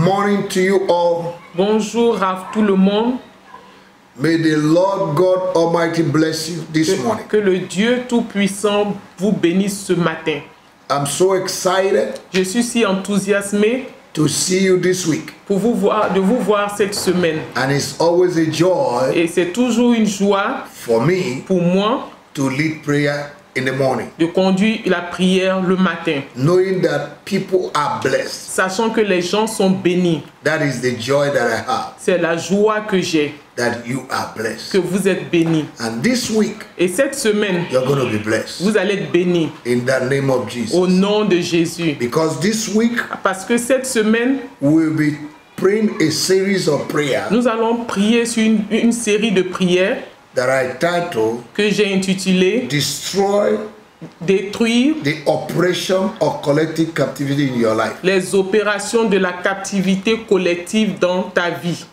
morning to you all. Bonjour à tout le monde. May the Lord God Almighty bless you this morning. Que le Dieu Tout-Puissant vous bénisse ce matin. I'm so excited Je suis si enthousiasmé to see you this week. de vous voir cette semaine. And it's always a joy Et c'est toujours une joie for me pour moi to lead prayer in the morning, de conduire la prière le matin, knowing that people are blessed. sachant que les gens sont bénis. That is the joy that I have, C'est la joie que j'ai, that you are blessed. que vous êtes bénis. And this week, Et cette semaine, you're going to be blessed vous allez être bénis in the name of au Jesus. nom de Jésus. Because this week, Parce que cette semaine, we'll be praying a series of prayers nous allons prier sur une série de prières that I titled que j'ai intitulée Destroy Détruire the Operation of Collective Captivity in your life. les opérations de la captivité collective dans ta vie.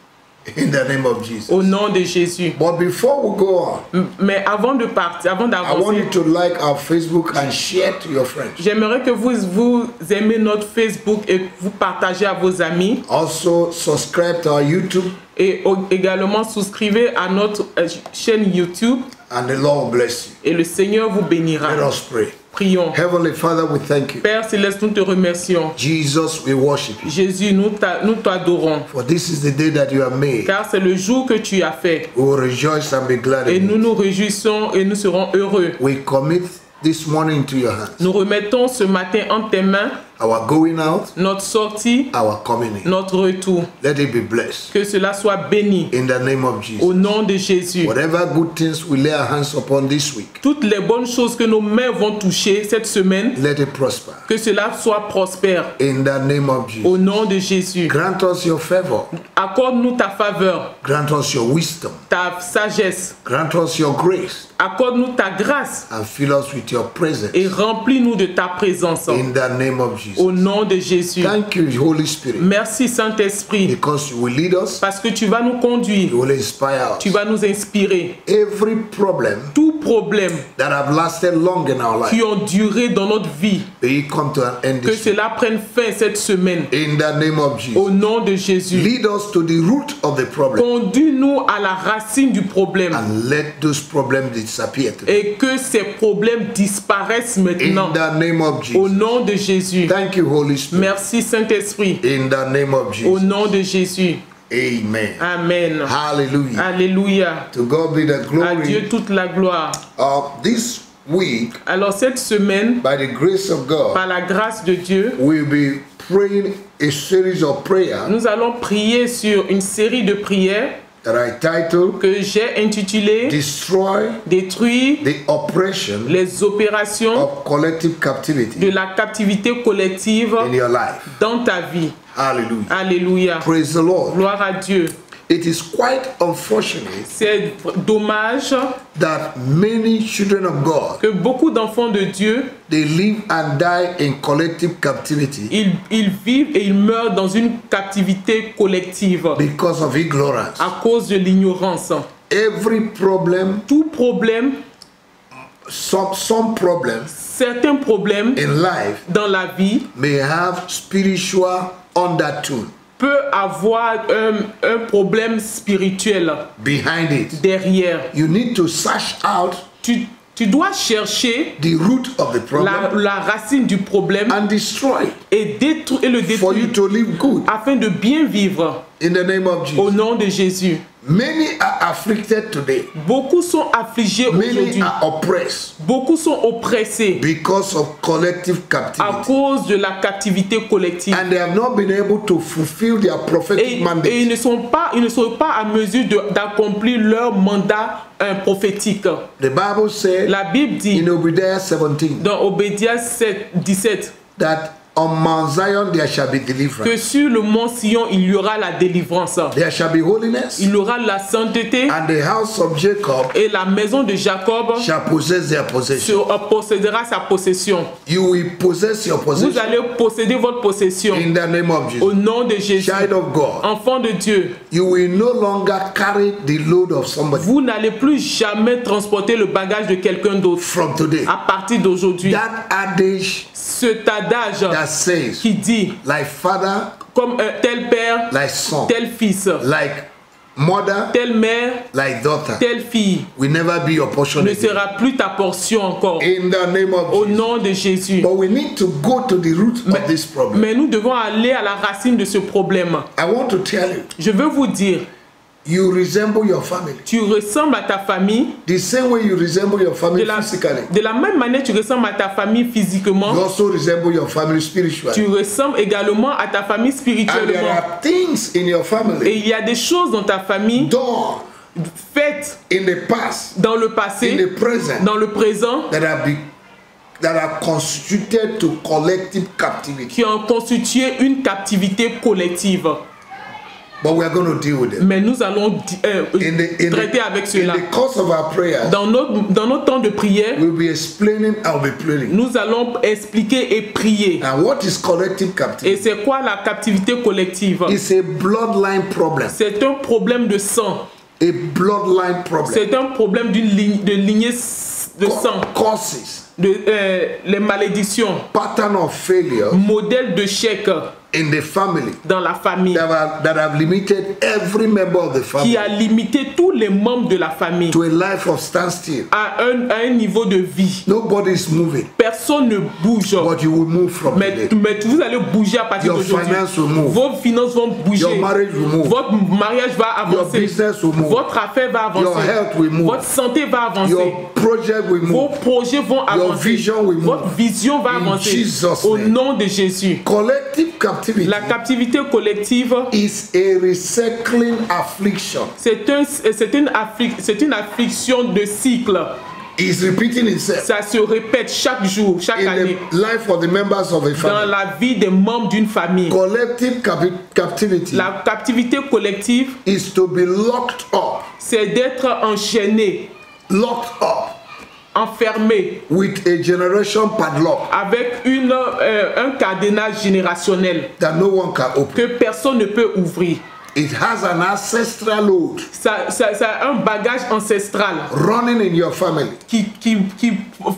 In the name of Jesus. Au nom de Jésus. But before we go on, Mais avant de partir, avant I want d'avancer, you to like our Facebook and share to your friends. j'aimerais que vous aimez notre Facebook et vous partagez à vos amis. Also, subscribe to our YouTube, Et également souscrivez à notre chaîne YouTube and the Lord will bless you. et le Seigneur vous bénira. Let us pray. Prions. Heavenly Father, we thank you. Père Céleste, nous te remercions. Jesus, we worship you. Jésus, nous t'adorons. For this is the day that you have made. Car c'est le jour que tu as fait. We will rejoice and be glad Et in nous it. nous réjouissons et nous serons heureux. We commit this morning to your hands. Nous remettons ce matin en tes mains Our going out, notre sortie, our coming in. notre retour. Let it be blessed. Que cela soit béni In the name of au Jesus. nom de Jésus. Whatever good things we lay our hands upon this week, Toutes les bonnes choses que nos mains vont toucher cette semaine, let it prosper. que cela soit prospère In the name of au Jesus. nom de Jésus. Grant us your favor. Accorde-nous ta faveur, Grant us your wisdom. ta sagesse. Grant us your grace. Accorde-nous ta grâce And fill us with your presence. et remplis-nous de ta présence In the name of au Jesus. nom de Jésus. Thank you, Holy Spirit, Merci Saint-Esprit because you will lead us, parce que tu vas nous conduire, you will inspire tu us. vas nous inspirer. Every problem Tout problème that have lasted long in our life, qui ont duré dans notre vie, may it come to an end que this week. cela prenne fin cette semaine In the name of au Jesus. nom de Jésus. Lead us to the root of the problem Conduis-nous à la racine du problème and let those problems disappear today. et que ces problèmes disparaissent In maintenant the name of au Jesus. nom de Jésus. Thank you, Holy Spirit. Merci Saint-Esprit In the name of au Jesus. nom de Jésus. Amen. Amen. Hallelujah. Alléluia. To God be the À Dieu glory. toute la gloire. This week, Alors cette semaine, by the grace of God, par la grâce de Dieu, we'll be praying a series of prayers nous allons prier sur une série de prières that I titled que j'ai intitulée Destroy Détruire the Operation les opérations of Collective de Captivity la captivité collective in your life. dans ta vie. Hallelujah. Alléluia. Praise the Lord. Gloire à Dieu. It is quite unfortunate C'est dommage that many children of God, que beaucoup d'enfants de Dieu, they live and die in collective captivity ils vivent et ils meurent dans une captivité collective because of ignorance. à cause de l'ignorance. Every problem, Tout problème, some problems certains problèmes in life dans la vie may have spiritual undertone peut avoir un problème spirituel behind it. derrière. You need to search out Tu dois chercher the root of the problem la racine du problème and destroy it et le for you détruire to live good. afin de bien vivre In the name of au Jesus. nom de Jésus. Many are afflicted today. Beaucoup sont affligés Many aujourd'hui. are oppressed Beaucoup sont oppressés because of collective à captivity. cause de la captivité collective. And they have not been able to fulfill their prophetic Et ils mandate. ne sont pas à mesure d'accomplir leur mandat prophétique. The Bible said La Bible dit in Obadiah 17 dans Obédience 17 that on Mount Zion there shall be que deliverance. sur le mont Sion il y aura la délivrance. There shall be holiness, Il y aura la sainteté and the house of Jacob et la maison de Jacob shall possess their possession. possédera sa possession. You will possess your Vous possession allez posséder votre possession in the name of au Jesus. nom de Jésus. Child of God, Enfant de Dieu, you will no longer carry the load of somebody vous n'allez plus jamais transporter le bagage de quelqu'un d'autre from today. à partir d'aujourd'hui. That adage Cet adage that that says, qui dit, like father, comme tel père, like son, tel fils, like mother, telle mère, like daughter, telle fille, will never be your portion ne again. sera plus ta portion encore. In the name of Au Jesus. nom de Jésus. But we need to go to the root of this problem. Mais nous devons aller à la racine de ce problème. I want to tell you, Je veux vous dire, you resemble your family. tu ressembles à ta famille The same way you resemble your family physically, de la même manière tu ressembles à ta famille physiquement, you also resemble your family tu spiritually. ressembles également à ta famille And there spirituellement. are things in your Et family il y a des choses dans ta famille done faites in the past, dans le in passé, the present, dans le présent, that are constituted to collective captivity. qui ont constitué une captivité collective. But we are going to deal with it. Mais nous allons traiter avec In cela. the course of our prayers, Dans notre temps de prière, we'll be explaining, I'll be praying. nous allons expliquer et prier. And what is collective Et captivity? c'est quoi la captivité collective? It's a bloodline problem. C'est un problème de sang. A bloodline problem. C'est un problème d'une lignée de sang. Causes, Les malédictions, pattern of failure modèle de chèque in the family dans la famille that have limited every member of the qui family a limité tous les membres de la famille to a life of standstill. à un niveau de vie. Nobody is moving, Personne ne bouge. but you will move from Mais today. vous allez bouger à partir Your d'aujourd'hui. finance will move. Vos finances vont bouger. Your marriage will move. Votre mariage va Your avancer. business will move. Votre affaire va avancer. Your health will move. Votre santé va avancer. Your project will Vos move. projets vont avancer. vision will move. Votre vision va In avancer. Jesus' Au name. nom de Jésus. Collective captivity La captivité collective, is a recycling affliction. c'est une affliction de cycle. It's repeating itself Ça se répète chaque jour, chaque in année, the life of the members of a dans family. la vie des membres d'une famille. Collective captivity La captivité collective, is to be locked up, c'est d'être enchaîné, locked up enfermé with a generation padlock avec un cadenas générationnel that no one can open. que personne ne peut ouvrir. It has an ancestral load Ça a un bagage ancestral running in your family. qui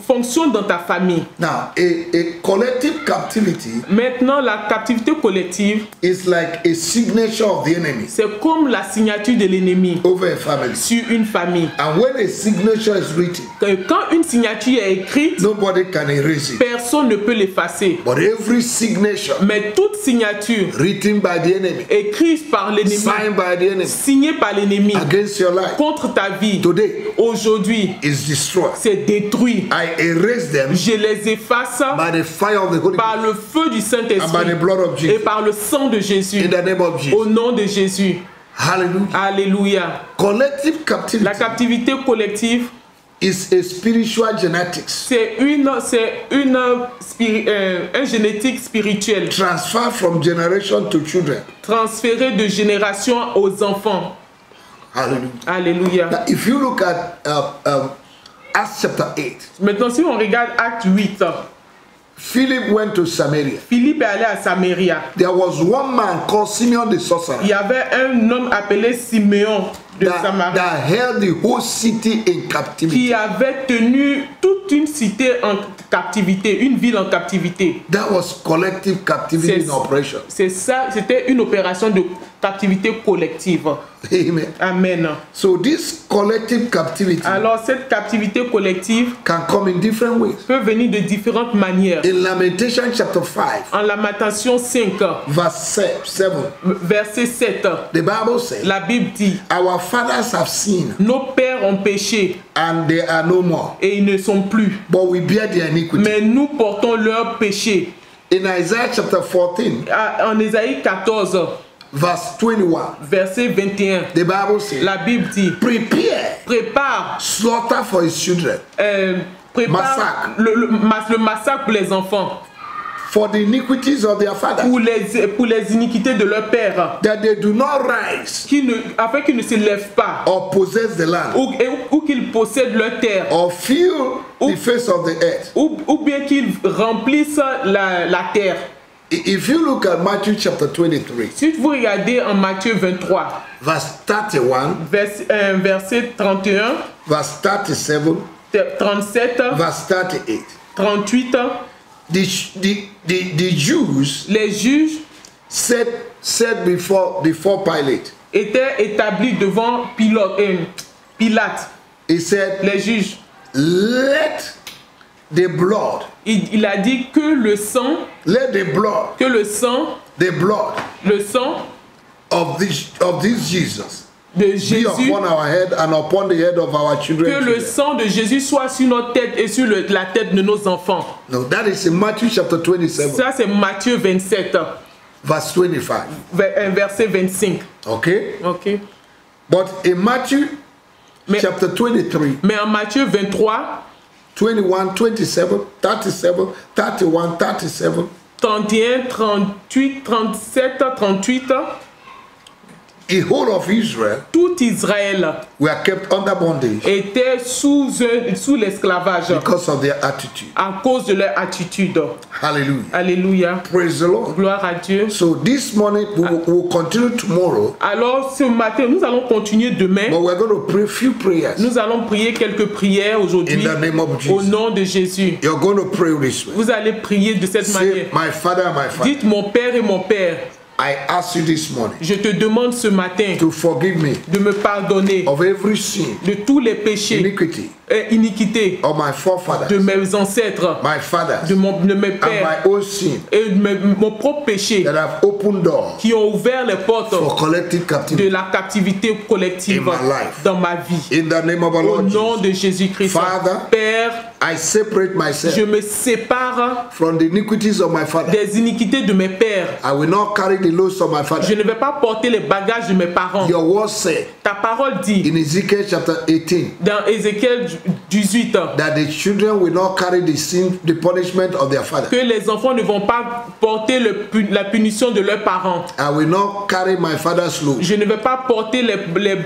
fonctionne dans ta famille. Now, a collective captivity Maintenant, la captivité collective, is like a signature of the enemy c'est comme la signature de l'ennemi over a family. sur une famille. And when a signature is written, Quand une signature est écrite, nobody can erase it. personne ne peut l'effacer. But every signature Mais toute signature written by the enemy, écrite par l'ennemi, signed by the enemy signée par l'ennemi against your life contre ta vie, today aujourd'hui, is destroyed. c'est détruit. I erase them Je les efface by the fire of the Holy par Ghost le feu du and by Saint-Esprit the blood of et Jesus. par le sang de Jésus. In the name of Au Jesus. nom de Jésus. Hallelujah. Alléluia. Collective La captivity captivité collective, is a spiritual genetics c'est un génétique spirituel transfer from generation to children. transféré de génération aux enfants. Hallelujah. Alléluia. Now, if you look at Acts chapter 8, Maintenant, si on regarde Acte 8, Philip went to Samaria. Philippe est allé à Samaria. There was one man called Simeon the sorcerer Il y avait un homme appelé Siméon de Samarie that held the whole city in captivity. qui avait tenu toute une cité en captivité, une ville en captivité. That was collective captivity C'est- in operation. C'est ça, c'était une opération de captivité collective. Amen. Amen. So this collective captivity Alors cette captivité collective can come in different ways. peut venir de différentes manières. In Lamentation chapter 5, En Lamentation 5, verse 7, verset 7, the Bible says, la Bible dit, our fathers have sinned nos pères ont péché and they are no more, et ils ne sont plus. but we bear their iniquity. Mais nous portons leurs péchés. In Isaiah chapter 14, En Ésaïe 14, verse 21, verset 21, the Bible says, la Bible dit, prepare prépare, slaughter for his children, prépare Massacre. le massacre pour les enfants, for the iniquities of their fathers, pour les iniquités de leur père, that they do not rise afin qu'ils ne se lèvent pas, or possess the land, ou qu'ils possèdent leur terre, or fill the face of the earth. ou bien qu'ils remplissent la terre. If you look at Matthew chapter 23, Si vous regardez en Matthieu 23, verse 31, verset 31, verse 37, 37, verse 38, 38, the Jews les juges said before Pilate, étaient établis devant Pilate. he said, Les juges, let the blood, il a dit que le sang, let the blood, le sang of this Jesus de be Jésus, upon our head and upon the head of our children. que le sang de Jésus soit sur notre tête et sur la tête de nos enfants. No, that is in Matthew chapter 27, Ça c'est Matthieu 27, verse 25. Verset 25. Okay? Ok. But in Matthew Mais, chapter 23, mais en Matthieu 23, 21, 27, 37, 31, 37, 31, 38, 37, 38, the whole of Israel tout Israël were kept under bondage était sous l'esclavage because of their attitude. à cause de leur attitude. Hallelujah. Alléluia. Praise the Lord. Gloire à Dieu. So this morning we will continue tomorrow, Alors ce matin, nous allons continuer demain. but we're going to pray a few prayers Nous allons prier quelques prières in aujourd'hui the name of au Jesus. nom de Jésus. You're going to pray this way. Vous allez prier de cette Say, manière. my Father, my Father, Dites mon Père et mon Père, I ask you this morning je te demande ce matin to forgive me de me pardonner of every sin, de tous les péchés iniquity et iniquités of my forefathers, de mes ancêtres, my fathers, de mes and pères my own sin et de mon propre péché that have opened doors qui ont ouvert les portes for collective de captivity. la captivité collective In my life. dans ma vie. In the name of our Au Lord nom Jesus, de Jésus-Christ, Father, Père, I separate je myself me sépare from the iniquities of my father. des iniquités de mes pères. I will not carry the loads of my Je father. ne vais pas porter les bagages de mes parents. Your word said Ta parole dit in Ezekiel chapter 18 dans Ézéchiel 18 that the children will not carry the punishment of their father. que les enfants ne vont pas porter la punition de leurs parents. I will not carry my father's load. Je ne vais pas porter les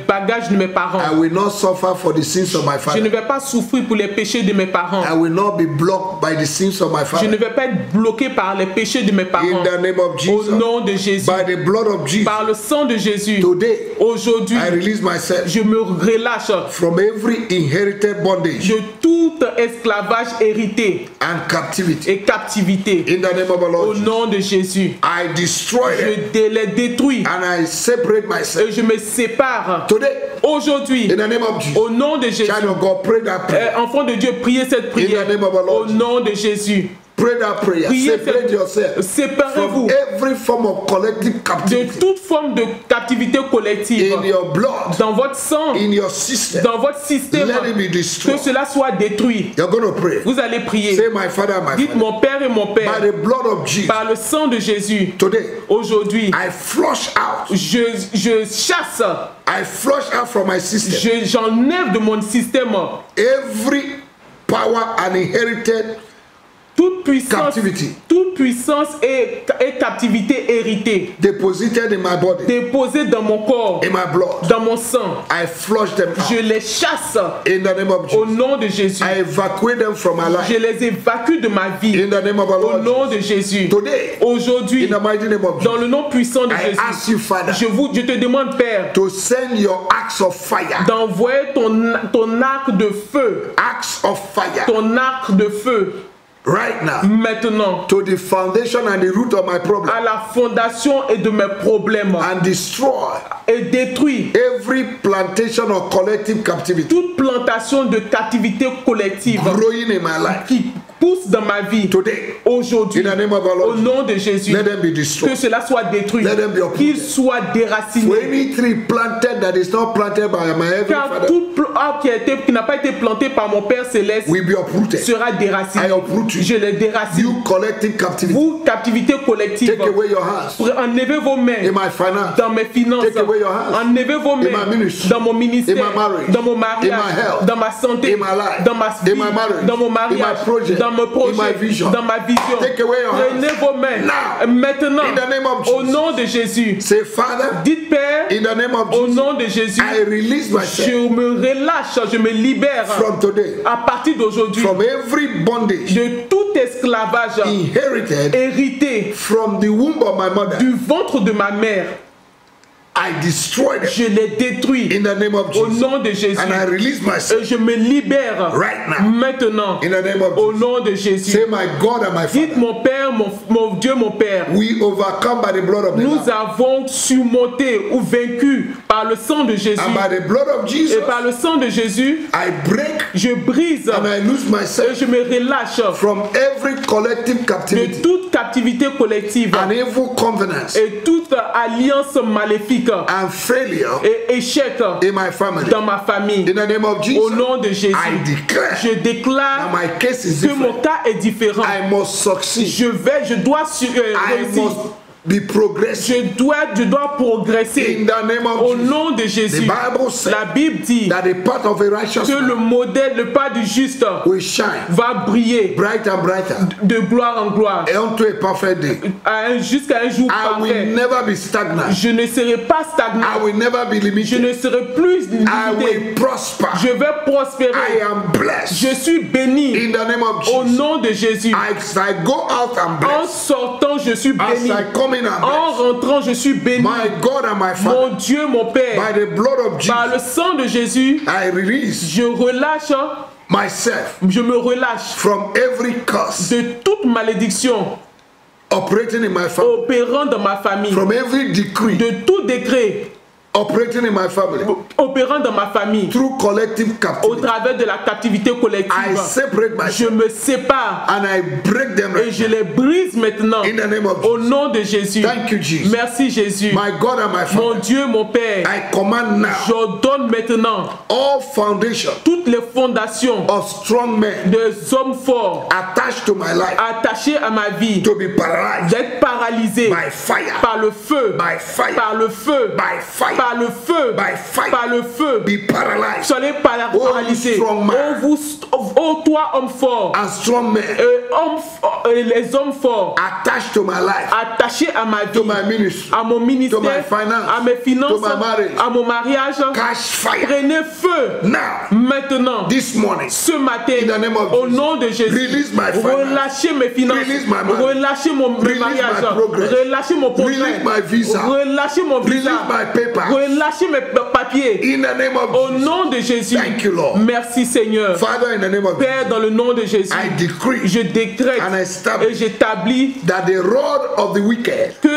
bagages de mes parents. I will not suffer for the sins of my Je ne father. vais pas souffrir pour les péchés de mes parents. I will not be blocked by the sins of my Je ne father. vais pas être bloqué par les péchés de mes parents. In the name of Au Jesus, nom de Jésus, by the blood of Jesus, par le sang de Jésus, today aujourd'hui, I release myself je me relâche from every inherited bondage de tout esclavage hérité and captivity. et captivité. In the name of our Au Lord Jesus, nom de Jésus, I destroy them les détruis and I separate myself. et je me sépare. Today, Aujourd'hui, in the name of Jesus, au nom de Jésus, child of God, pray that prayer. enfant de Dieu, priez cette prière. In the name of our Lord Au nom de Jésus, Pray that prayer. priez Separate yourself from séparez-vous every form of collective de captivity toute forme de captivité collective in your blood, dans votre sang, in your system. dans votre système, Let it be que destroyed. cela soit détruit. You're going to pray. Vous allez prier. Say, my Father, my Dites Father, mon Père et mon by Père, the blood of Jesus, par le sang de Jésus, today, aujourd'hui, I flush out. je chasse, I flush out from my system j'enlève de mon système every power and inherited toute puissance et captivité héritée, deposited in my body, déposée dans mon corps, in my blood. dans mon sang. I flush them Je out les chasse in the name of au Jesus. nom de Jésus. I evacuate them from my Je life les évacue de ma vie in the name of our au Lord nom Jesus. de Jésus. Today, Aujourd'hui, in the mighty name of dans Jesus, le nom puissant de I ask Jésus, you, Father, je te demande, Père, to send your axe of fire, d'envoyer ton arc de feu, axe of fire, ton arc de feu, right now, maintenant, to the foundation and the root of my problem, à la fondation et de mes problèmes, and destroy et détruit every plantation of collective captivity toute plantation de captivité collective growing in my life. qui pousse dans ma vie Today, aujourd'hui, in the name of our au Lord, nom de Jésus, let them be que destroyed. cela soit détruit, Let them be uprooted. qu'il soit For déraciné. any tree planted that is not planted by my heavenly Car Father tout arbre qui n'a pas été planté par mon Père Céleste will be uprooted. sera déraciné. I uproot you. Je les déracine. You collective captivity. Vous, captivité collective, Take away your hands enlevez vos mains in my finance, dans mes finances. Take away your hands. Enlevez vos In my mains ministry. dans mon ministère, In my marriage. dans mon In mariage, my health. dans ma santé, In my life. dans ma vie, In my marriage. dans mon In mariage, my project. dans mon projet, In my vision. dans ma vision. Take away your hands. Prenez vos mains Now. maintenant In the name of au Jesus. nom de Jésus. Say, Father, Dites Père, in the name of au Jesus, nom de Jésus, I release myself je me relâche, je me libère from today, à partir d'aujourd'hui from every bondage de tout esclavage inherited hérité from the womb of my mother. du ventre de ma mère. I destroy them je les détruis in the name of au Jesus. nom de Jésus. And I release myself Et je me libère right now maintenant in the name of au Jesus. nom de Jésus. Say, my God and my Dites, Father, mon Père, mon Dieu, mon Père, we overcome by the blood of the nous Lamb avons surmonté ou vaincu par le sang de Jésus. and by the blood of Jesus. Et par le sang de Jésus, I break je brise and I lose et myself je me relâche from every collective de captivity toute captivité collective and evil covenants et toute alliance maléfique and failure et échec in my family. dans ma famille. In the name of Au Jesus, nom de Jésus, I declare je that déclare my case is que different. mon cas est différent. I must succeed. Je dois I réussir. must be progressive. Je dois progresser. In the name of Au Jesus. nom de The Jésus. Bible says La Bible dit that the path of a righteous que le man modèle, le pas du juste will shine va briller bright and brighter de gloire en gloire unto a perfect day. jusqu'à un jour I will parfait. never be stagnant. Je ne serai pas I stagnant. will never be Je limited. ne serai plus I limité. will prosper. Je vais I prospérer. am blessed. Je suis béni In the name of au Jesus. nom de Jésus. As I go out and En blessed. sortant, je suis As béni. I come in and En blessed. rentrant, je suis béni. My God and my Father, Mon Dieu, mon Père, by the blood of par Jesus, le sang de Jésus, I release je relâche, myself je me relâche from every curse de toute malédiction operating in my family, opérant dans ma famille, from every decree de tout décret operating in my family, opérant dans ma famille, through collective au captivity. travers de la captivité I collective. separate Je myself me sépare and I break them et right je now. les brise maintenant In the name of au Jesus. nom de Jésus. Thank you, Jesus. Merci Jésus. My God and my Mon Father, Dieu, mon Père, I command now j'ordonne maintenant all foundation toutes les fondations of strong men des hommes forts attached to my life attachés à ma vie to be paralyzed d'être paralysés by fire, par le feu, by fire, par le feu, by fire, par le feu, by fire. par le feu. Be paralyzed. Soyez paralysés. strong man. Oh toi homme fort, And strong men les hommes forts attached to my life, attachés à ma to vie, my ministry, à mon ministère, to my finance, à mes finances, to my marriage. à mon mariage. catch fire Prenez feu now, maintenant, this morning. ce matin, In the name of au Jesus. nom de Jésus. Release my finance. Relâchez mes finances, Release my money. relâchez mon Release mariage, my progress. relâchez mon progrès, Release my visa. relâchez mon Release visa, my papers. relâchez mes papiers. In the name of Au Jesus. nom de Jésus. Thank you, Lord. Merci Seigneur. Father, in the name of Jesus, Père, dans le nom de Jésus, I decree je décrète and I et establish j'établis that the rod of the wicked que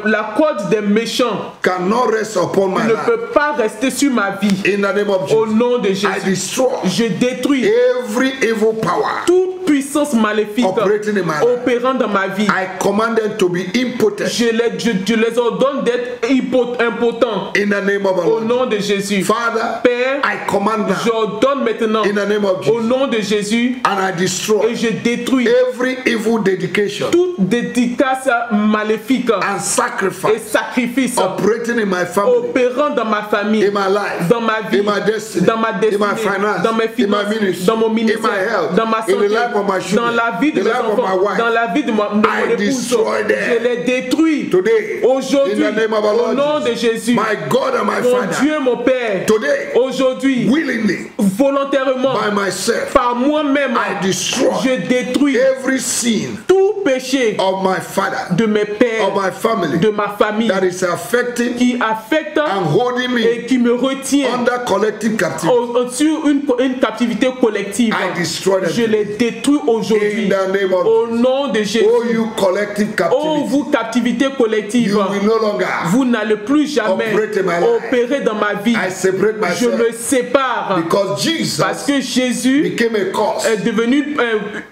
la corde des méchants cannot rest upon my ne life. peut pas rester sur ma vie. In the name of Au Jesus, nom de I Jésus, destroy je détruis every evil power toute puissance maléfique operating in my life. opérant dans ma vie. I command them to be impotent Je les ordonne d'être impotents. in the name of our Au Lord. nom de Jésus. Father, Père, I command now j'ordonne maintenant in the name of au Jesus, nom de Jésus and I et destroy je détruis every evil dedication toute dédicace maléfique and et sacrifice sacrifice operating in my family, opérant dans ma famille, in my life, dans ma vie, in my destiny, dans ma destinée, in my finance, dans mes in my finances, ministry, dans mon in my ministère, health, dans ma in the santé, life of my children, dans la vie de the mes life of my enfants, wife. dans la vie de mon I épouse. destroy them. Je les détruis Today, aujourd'hui in the name of our au Lord nom de Jesus, Jésus. my God and my Mon Father, Dieu, mon Père, today, aujourd'hui, willingly, volontairement, by myself, par moi-même, I destroy je détruis every sin tout péché of my father, de mes pères, of my family, de ma famille, that is affecting qui affecte and holding me et qui me retient under collective captivity. sur une captivité collective. I destroy them. Je les détruis aujourd'hui. In the name of Au nom de Jésus. Oh, you collective Oh, captivity, vous, captivité collective, you will no longer. vous n'allez plus jamais operate in my life. opérer dans ma vie. I separate Je me myself sépare because Jesus parce que Jésus became a curse est devenu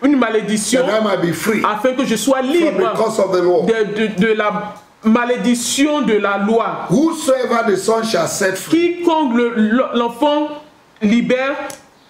une malédiction that I might be free afin que je sois from libre the curse of the law. de la malédiction de la loi. Whosoever the Son shall set free Quiconque l'enfant libère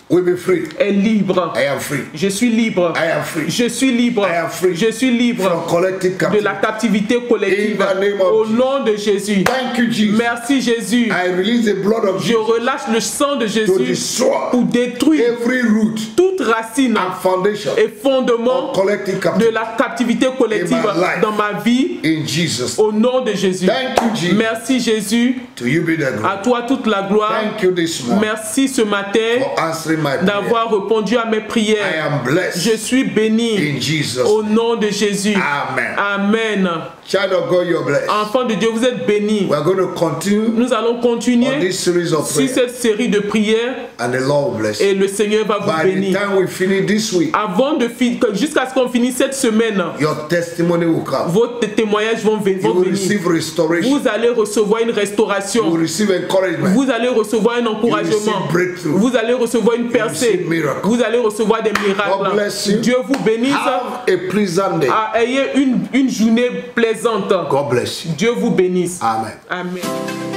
will be free. est libre. I am free. Je suis libre. I am free. Je suis libre. I am free. Je suis libre From collective de la captivity. captivité collective. In the name of Au Jesus. nom de Jésus. Thank you, Jesus. Merci Jésus. I release the blood of Je Jesus relâche le sang de to Jésus destroy pour détruire every root toute racine and foundation et fondement of collective de captivity la captivité collective In my life. dans ma vie. in Jesus. Au nom de Jésus. Thank you, Jesus. Merci Jésus. To you be the À glory. toi toute la gloire. Thank you this morning Merci ce matin for answering my prayer. d'avoir répondu à mes I prières. am blessed Je suis béni in Jesus. au nom de Jésus. Amen. Amen. Child of God, you're blessed. Enfants de Dieu, vous êtes bénis. We are going to continue Nous allons continuer on this series of sur prayer, cette série de prières and the Lord will bless et you. le Seigneur va vous By the bénir. time we finish this week, Avant de jusqu'à ce qu'on finisse cette semaine, your testimony will come. vos témoignages vont You will venir. receive restoration. Vous allez recevoir une You will restauration. receive encouragement. Vous allez recevoir un You will encouragement. receive breakthrough. Vous allez recevoir une receive percée. miracle. Vous allez recevoir des God bless you. miracles. Dieu vous bénisse. Have a pleasant day. Ayez une journée plaisante. God bless you. Dieu vous bénisse. Amen. Amen.